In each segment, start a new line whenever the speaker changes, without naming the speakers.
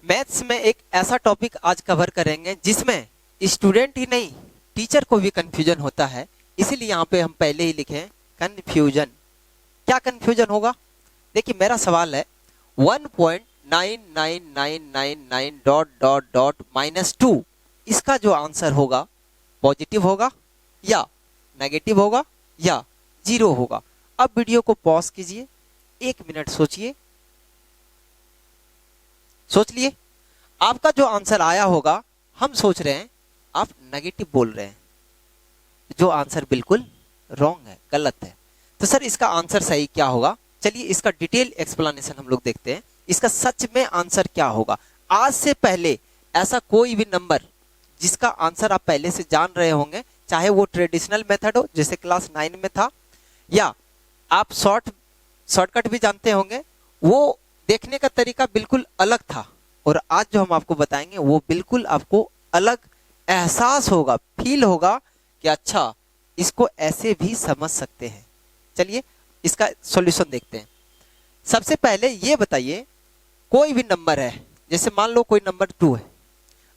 Maths में एक ऐसा टॉपिक आज कवर करेंगे जिसमें स्टूडेंट ही नहीं टीचर को भी कंफ्यूजन होता है। इसीलिए यहाँ पे हम पहले ही लिखे हैं कंफ्यूजन। क्या कंफ्यूजन होगा? देखिए मेरा सवाल है 1.9999 डॉट डॉट डॉट -2, इसका जो आंसर होगा पॉजिटिव होगा या नेगेटिव होगा या जीरो होगा। अब वीडियो को पॉज कीजिए, 1 मिनट सोचिए। सोच लिए आपका जो आंसर आया होगा, हम सोच रहे हैं आप नेगेटिव बोल रहे हैं, जो आंसर बिल्कुल रॉन्ग है, गलत है। तो सर इसका आंसर सही क्या होगा? चलिए इसका डिटेल एक्सप्लेनेशन हम लोग देखते हैं। इसका सच में आंसर क्या होगा? आज से पहले ऐसा कोई भी नंबर जिसका आंसर आप पहले से जान रहे होंगे, चाहे वो ट्रेडिशनल मेथड हो जैसे क्लास 9 में था, या आप शॉर्टकट भी जानते होंगे, वो देखने का तरीका बिल्कुल अलग था। और आज जो हम आपको बताएंगे वो बिल्कुल आपको अलग एहसास होगा, फील होगा कि अच्छा इसको ऐसे भी समझ सकते हैं। चलिए इसका सॉल्यूशन देखते हैं। सबसे पहले ये बताइए, कोई भी नंबर है, जैसे मान लो कोई नंबर 2 है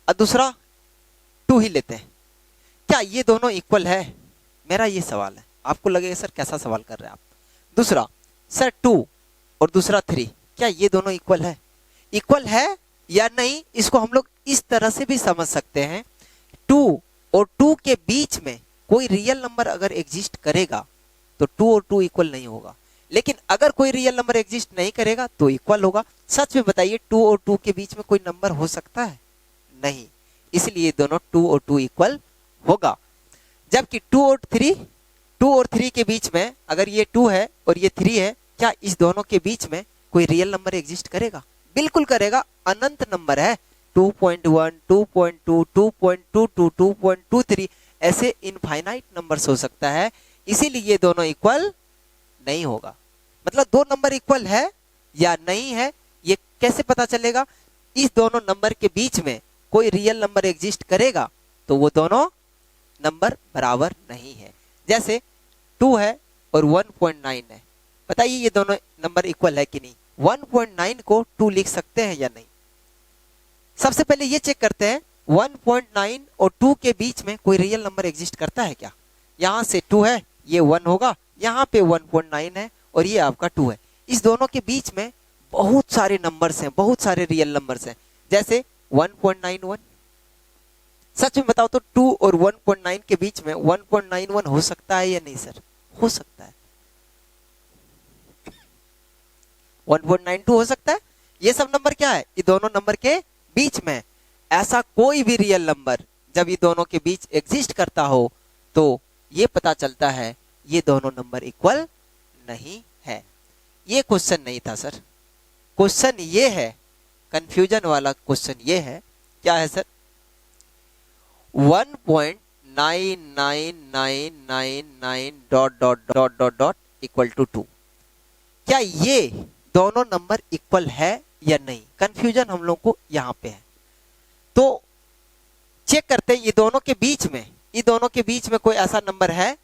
और दूसरा 2 ही लेते हैं, क्या ये दोनों इक्वल है? मेरा ये सवाल है। आपको लगेगा सर कैसा सवाल कर रहे हैं आप। दूसरा, सर 2 और दूसरा 3, क्या ये दोनों इक्वल है? इक्वल है या नहीं, इसको हम लोग इस तरह से भी समझ सकते हैं। 2 और 2 के बीच में कोई रियल नंबर अगर एग्जिस्ट करेगा तो 2 और 2 इक्वल नहीं होगा, लेकिन अगर कोई रियल नंबर एग्जिस्ट नहीं करेगा तो इक्वल होगा। सच में बताइए 2 और 2 के बीच में कोई नंबर हो सकता है? नहीं, इसलिए दोनों 2 और 2 इक्वल होगा। जबकि 2 और 3 के बीच में अगर ये 2 है और ये 3 है, क्या इस दोनों के बीच में कोई रियल नंबर एग्जिस्ट करेगा? बिल्कुल करेगा, अनंत नंबर है। 2.1, 2.2, 2.22, 2.23 ऐसे इनफाइनाइट नंबर्स हो सकता है, इसीलिए ये दोनों इक्वल नहीं होगा। मतलब दो नंबर इक्वल है या नहीं है ये कैसे पता चलेगा? इस दोनों नंबर के बीच में कोई रियल नंबर एग्जिस्ट करेगा तो वो दोनों नंबर बराबर नहीं है। जैसे 2 है और 1.9 है, बताइए ये दोनों नंबर इक्वल है कि नहीं? 1.9 को 2 लिख सकते हैं या नहीं? सबसे पहले ये चेक करते हैं 1.9 और 2 के बीच में कोई रियल नंबर एग्जिस्ट करता है क्या? यहां से 2 है, ये 1 होगा, यहाँ पे 1.9 है और ये आपका 2 है। इस दोनों के बीच में बहुत सारे नंबर्स हैं, बहुत सारे रियल नंबर्स हैं। जैसे 1.91, सच में बताओ तो 2 और 1.9 के बीच में 1.91 हो सकता है या नहीं सर? हो सकता है। 1.92 हो सकता है। ये सब नंबर क्या है? ये दोनों नंबर के बीच में। ऐसा कोई भी रियल नंबर जब ये दोनों के बीच एग्जिस्ट करता हो तो ये पता चलता है ये दोनों नंबर इक्वल नहीं है। ये क्वेश्चन नहीं था सर। क्वेश्चन ये है, कंफ्यूजन वाला क्वेश्चन ये है, क्या है sir? 1.9999 dot dot dot dot dot equal to 2, क्या ये दोनों नंबर इक्वल है या नहीं? कंफ्यूजन हम लोग को यहां पे है। तो चेक करते हैं ये दोनों के बीच में कोई ऐसा नंबर है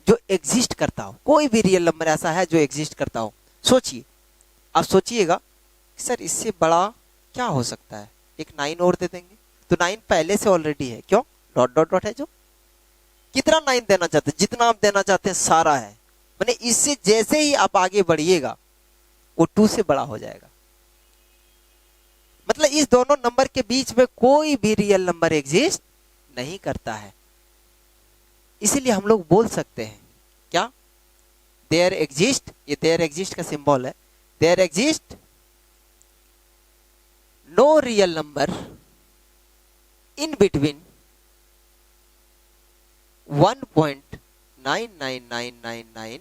जो एग्जिस्ट करता हो, कोई भी रियल नंबर ऐसा है जो एग्जिस्ट करता हो। सोचिए, आप सोचिएगा सर इससे बड़ा क्या हो सकता है? एक 9 और दे देंगे तो 9 पहले से ऑलरेडी है, क्यों? डॉट डॉट डॉट है जो। कितना 9 देना चाहते हैं? जितना आप देना चाहते हैं सारा है। मैंने इससे जैसे ही आप आगे बढ़िएगा वो 2 से बड़ा हो जाएगा। मतलब इस दोनों नंबर के बीच में कोई भी रियल नंबर एग्जिस्ट नहीं करता है। इसीलिए हम लोग बोल सकते हैं क्या? देयर एग्जिस्ट, ये देयर एग्जिस्ट का सिंबल है, there exist no real number in between 1.99999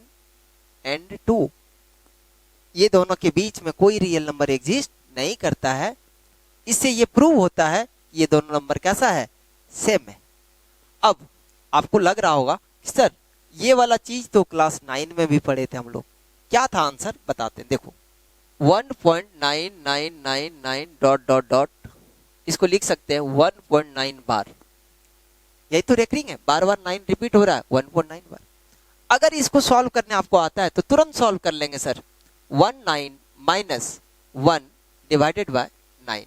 and 2। ये दोनों के बीच में कोई रियल नंबर एग्जिस्ट नहीं करता है। इससे ये प्रूव होता है ये दोनों नंबर कैसा है? सेम है। अब आपको लग रहा होगा कि सर ये वाला चीज तो क्लास 9 में भी पढ़े थे हम लोग, क्या था आंसर? बताते हैं। देखो 1.9999 डॉट डॉट डॉट, इसको लिख सकते हैं 1.9 बार। यही तो रेकरिंग है, बार बार 9 रिपीट हो रहा है, 1.9 बार। अगर इसको सॉल्व करने आपको आता है तो तुरंत सॉल्व कर लेंगे सर। 19 - 1 डिवाइडेड बाय 9,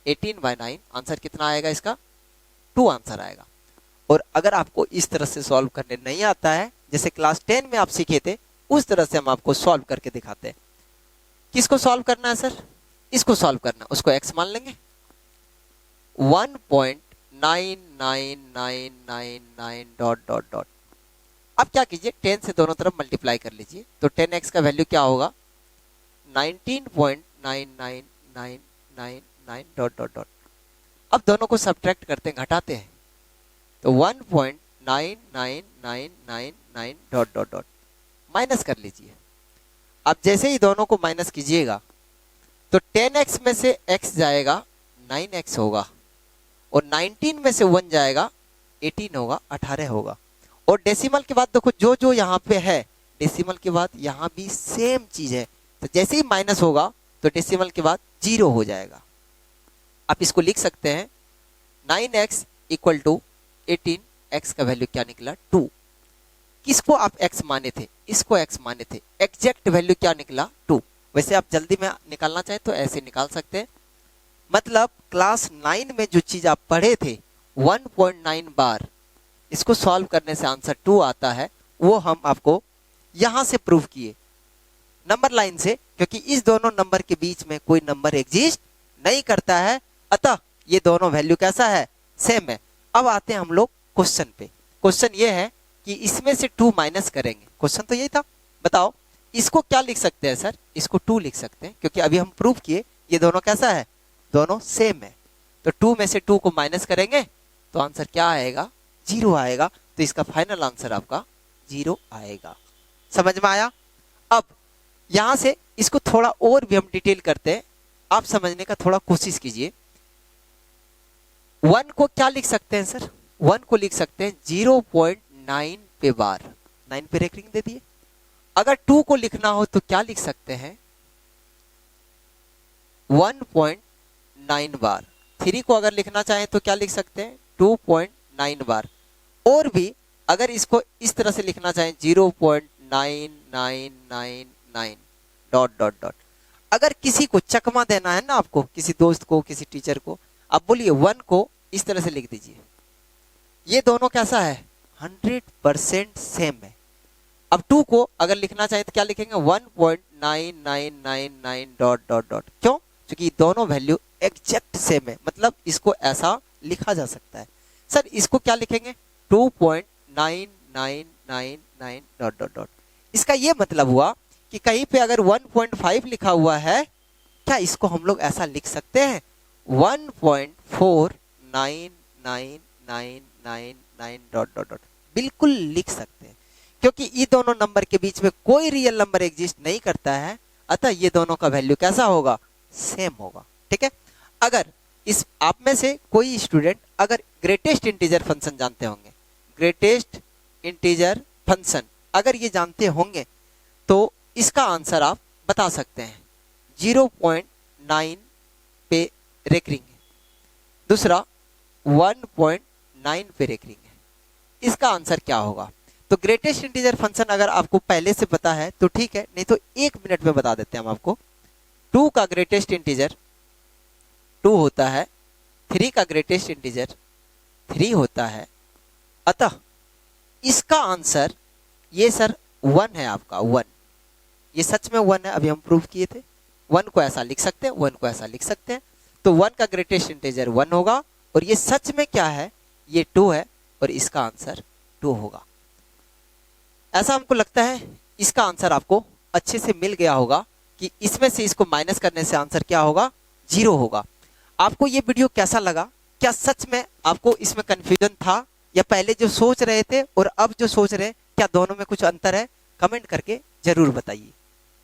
18/9 आंसर कितना आएगा इसका? 2 आंसर आएगा। और अगर आपको इस तरह से सॉल्व करने नहीं आता है, जैसे क्लास 10 में आप सीखे थे, उस तरह से हम आपको सॉल्व करके दिखाते हैं। किसको सॉल्व करना है सर? इसको सॉल्व करना, उसको x मान लेंगे। 1.99999 डॉट डॉट डॉट। अब क्या कीजिए, 10 से दोनों तरफ मल्टीप्लाई कर लीजिए, तो 10x का वैल्यू क्या होगा? 19.99999 डॉट डॉट डॉट। अब दोनों को सब्ट्रैक्ट करते हैं, घटाते हैं, तो 1.99999 डॉट डॉट डॉट माइनस कर लीजिए। अब जैसे ही दोनों को माइनस कीजिएगा तो 10x में से x जाएगा 9x होगा, और 19 में से 1 जाएगा 18 होगा, 18 होगा। और डेसिमल के बाद देखो जो जो यहाँ पे है, डेसिमल के बाद यहाँ भी सेम चीज है, तो जैसे ही माइनस होगा तो डेसिमल के बाद 0 हो जाएगा। आप इसको लिख सकते हैं 9x इक्वल टू 18, x का वैल्यू क्या निकला? 2। किसको आप x माने थे? इसको x माने थे। एग्जैक्ट वैल्यू क्या निकला? 2। वैसे आप जल्दी में निकालना चाहे तो ऐसे निकाल सकते हैं। मतलब क्लास 9 में जो चीज आप पढ़े थे 1.9 बार, इसको सॉल्व करने से आंसर 2 आता है, वो हम आपको यहां से प्रूव किए नंबर लाइन से, क्योंकि इस दोनों नंबर के बीच में कोई नंबर एग्जिस्ट नहीं करता है, अतः ये दोनों वैल्यू कैसा है? सेम है। अब आते हैं हम लोग क्वेश्चन पे। क्वेश्चन ये है कि इसमें से 2 माइनस करेंगे। क्वेश्चन तो यही था। बताओ इसको क्या लिख सकते हैं सर? इसको 2 लिख सकते हैं, क्योंकि अभी हम प्रूव किए ये दोनों कैसा है? दोनों सेम है। तो 2 में से 2 को माइनस करेंगे तो आंसर क्या आएगा? 0 आएगा। तो इसका फाइनल आंसर आपका 0 आएगा। समझ में आया? अब यहां से इसको थोड़ा और भी हम डिटेल करते हैं, आप समझने का थोड़ा कोशिश कीजिए। 1 को क्या लिख सकते हैं सर? 1 को लिख सकते हैं 0.9 पे बार, 9 पे रेकरिंग दे दिए। अगर 2 को लिखना हो तो क्या लिख सकते हैं? 1.9 बार। 3 को अगर लिखना चाहें तो क्या लिख सकते हैं? 2.9 बार। और भी अगर इसको इस तरह से लिखना चाहें 0.9999 डॉट डॉट डॉट। अगर किसी को चकमा देना है ना, आपको किसी दोस्त को, किसी टीचर को, आप बोलिए 1 को इस तरह से लिख दीजिए। ये दोनों कैसा है? 100% सेम है। अब 2 को अगर लिखना चाहे तो क्या लिखेंगे? 1.9999 डॉट डॉट डॉट। क्यों? क्योंकि दोनों वैल्यू एग्जैक्ट सेम है, मतलब इसको ऐसा लिखा जा सकता है। सर इसको क्या लिखेंगे? 2.9999 डॉट डॉट डॉट। इसका ये मतलब हुआ कि कहीं पे अगर 1.5 लिखा हुआ है, क्या इसको हम लोग ऐसा लिख सकते हैं? 1.499999 डॉट डॉट डॉट। बिल्कुल लिख सकते हैं, क्योंकि ये दोनों नंबर के बीच में कोई रियल नंबर एग्जिस्ट नहीं करता है, अतः ये दोनों का वैल्यू कैसा होगा? सेम होगा। ठीक है। अगर इस आप में से कोई स्टूडेंट अगर ग्रेटेस्ट इंटीजर फंक्शन जानते होंगे, ग्रेटेस्ट इंटीजर फंक्शन अगर ये जानते होंगे तो इसका आंसर आप बता सकते हैं। 0.9 पे रेकरिंग है, दूसरा 1.9 पे रेकरिंग है। इसका आंसर क्या होगा? तो ग्रेटेस्ट इंटीजर फंक्शन अगर आपको पहले से पता है तो ठीक है, नहीं तो 1 मिनट में बता देते हैं हम आपको। 2 का ग्रेटेस्ट इंटीजर 2 होता है, 3 का ग्रेटेस्ट इंटीजर 3 होता है, अतः इसका आंसर ये सर 1 है आपका 1। ये सच में 1 है, अभी हम प्रूव किए थे। 1 को ऐसा लिख सकते हैं, 1 को ऐसा लिख सकते हैं, तो 1 का ग्रेटेस्ट इंटीजर 1 होगा, और ये सच में क्या है? ये 2 है, और इसका आंसर 2 होगा। ऐसा हमको लगता है इसका आंसर आपको अच्छे से मिल गया होगा कि इसमें से इसको माइनस करने से आंसर क्या होगा? 0 होगा। आपको ये वीडियो कैसा लगा? क्या सच में आपको इसमें कंफ्यूजन था, या पहले जो सोच रहे थे और अब जो सोच रहे हैं, क्या दोनों में कुछ अंतर है? कमेंट करके जरूर बताइए।